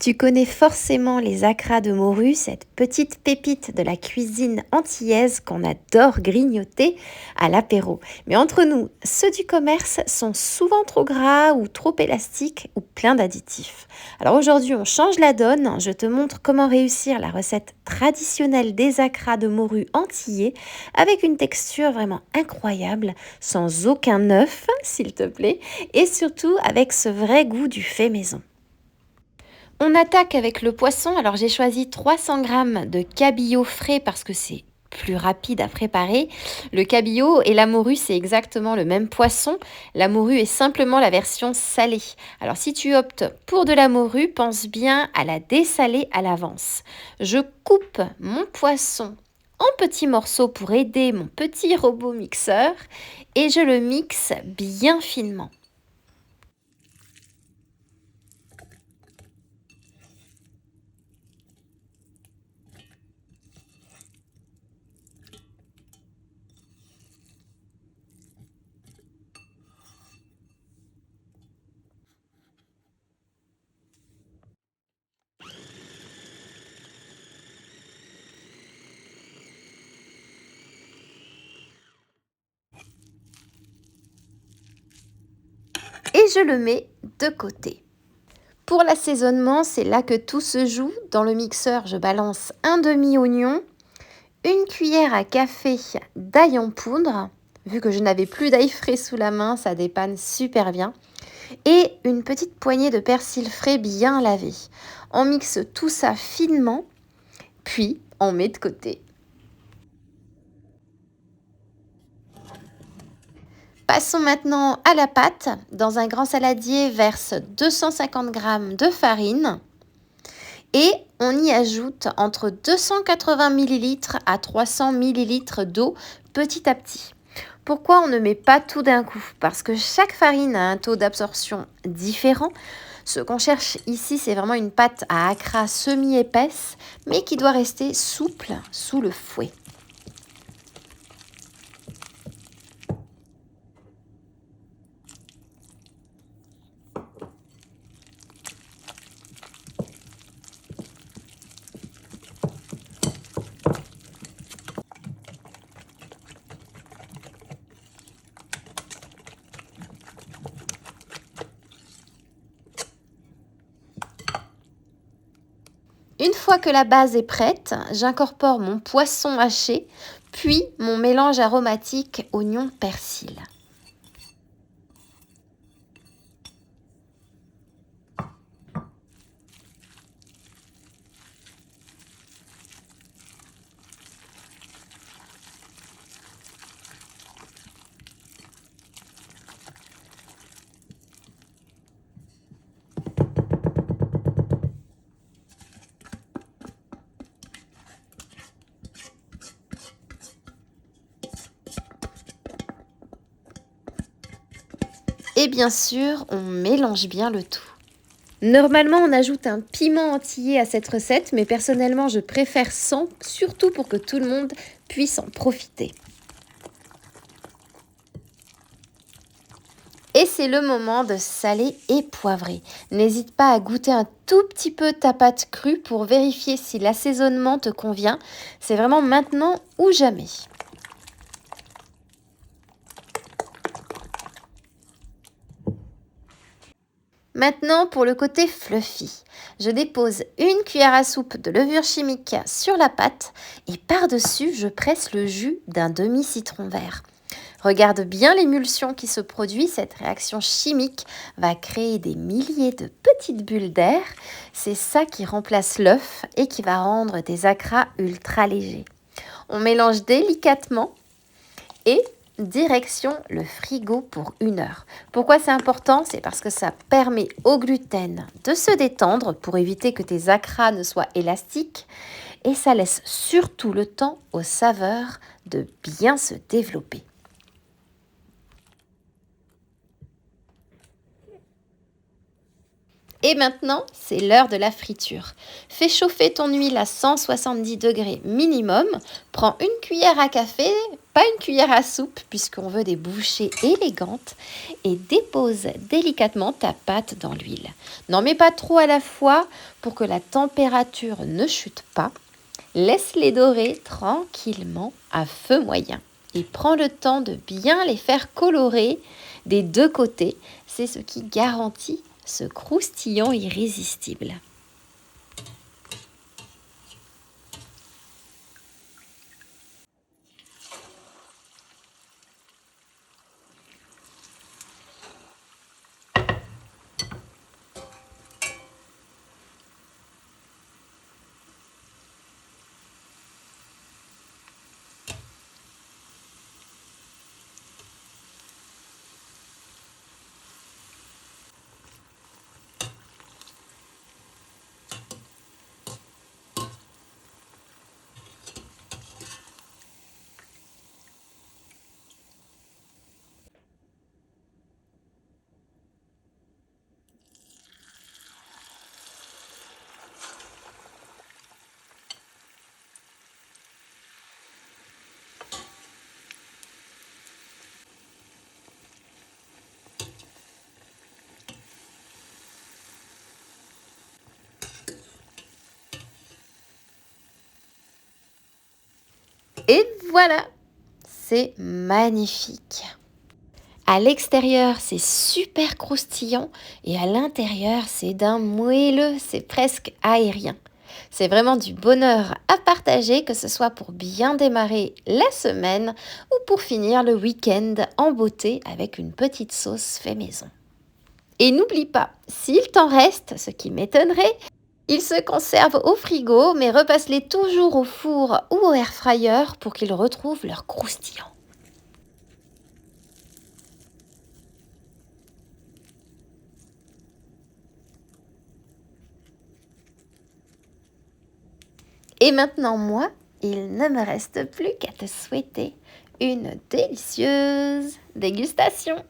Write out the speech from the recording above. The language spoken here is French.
Tu connais forcément les acras de morue, cette petite pépite de la cuisine antillaise qu'on adore grignoter à l'apéro. Mais entre nous, ceux du commerce sont souvent trop gras ou trop élastiques ou pleins d'additifs. Alors aujourd'hui, on change la donne. Je te montre comment réussir la recette traditionnelle des acras de morue antillais avec une texture vraiment incroyable, sans aucun œuf, s'il te plaît, et surtout avec ce vrai goût du fait maison. On attaque avec le poisson. Alors j'ai choisi 300 g de cabillaud frais parce que c'est plus rapide à préparer. Le cabillaud et la morue, c'est exactement le même poisson. La morue est simplement la version salée. Alors si tu optes pour de la morue, pense bien à la dessaler à l'avance. Je coupe mon poisson en petits morceaux pour aider mon petit robot mixeur et je le mixe bien finement. Et je le mets de côté. Pour l'assaisonnement, c'est là que tout se joue. Dans le mixeur, je balance un demi-oignon, une cuillère à café d'ail en poudre. Vu que je n'avais plus d'ail frais sous la main, ça dépanne super bien. Et une petite poignée de persil frais bien lavé. On mixe tout ça finement, puis on met de côté. Passons maintenant à la pâte. Dans un grand saladier, verse 250 g de farine et on y ajoute entre 280 ml à 300 ml d'eau petit à petit. Pourquoi on ne met pas tout d'un coup? Parce que chaque farine a un taux d'absorption différent. Ce qu'on cherche ici, c'est vraiment une pâte à acras semi-épaisse, mais qui doit rester souple sous le fouet. Une fois que la base est prête, j'incorpore mon poisson haché, puis mon mélange aromatique oignon-persil. Et bien sûr, on mélange bien le tout. Normalement, on ajoute un piment antillais à cette recette, mais personnellement, je préfère sans, surtout pour que tout le monde puisse en profiter. Et c'est le moment de saler et poivrer. N'hésite pas à goûter un tout petit peu ta pâte crue pour vérifier si l'assaisonnement te convient. C'est vraiment maintenant ou jamais. Maintenant, pour le côté fluffy, je dépose une cuillère à soupe de levure chimique sur la pâte et par-dessus, je presse le jus d'un demi-citron vert. Regarde bien l'émulsion qui se produit, cette réaction chimique va créer des milliers de petites bulles d'air. C'est ça qui remplace l'œuf et qui va rendre des acras ultra légers. On mélange délicatement et direction le frigo pour 1 heure. Pourquoi c'est important? C'est parce que ça permet au gluten de se détendre pour éviter que tes acras ne soient élastiques et ça laisse surtout le temps aux saveurs de bien se développer. Et maintenant, c'est l'heure de la friture. Fais chauffer ton huile à 170 degrés minimum. Prends une cuillère à café, pas une cuillère à soupe puisqu'on veut des bouchées élégantes et dépose délicatement ta pâte dans l'huile. N'en mets pas trop à la fois pour que la température ne chute pas. Laisse-les dorer tranquillement à feu moyen et prends le temps de bien les faire colorer des deux côtés. C'est ce qui garantit ce croustillant irrésistible. Et voilà, c'est magnifique. À l'extérieur, c'est super croustillant et à l'intérieur, c'est d'un moelleux, c'est presque aérien. C'est vraiment du bonheur à partager, que ce soit pour bien démarrer la semaine ou pour finir le week-end en beauté avec une petite sauce fait maison. Et n'oublie pas, s'il t'en reste, ce qui m'étonnerait, ils se conservent au frigo, mais repasse-les toujours au four ou au air fryer pour qu'ils retrouvent leur croustillant. Et maintenant, moi, il ne me reste plus qu'à te souhaiter une délicieuse dégustation.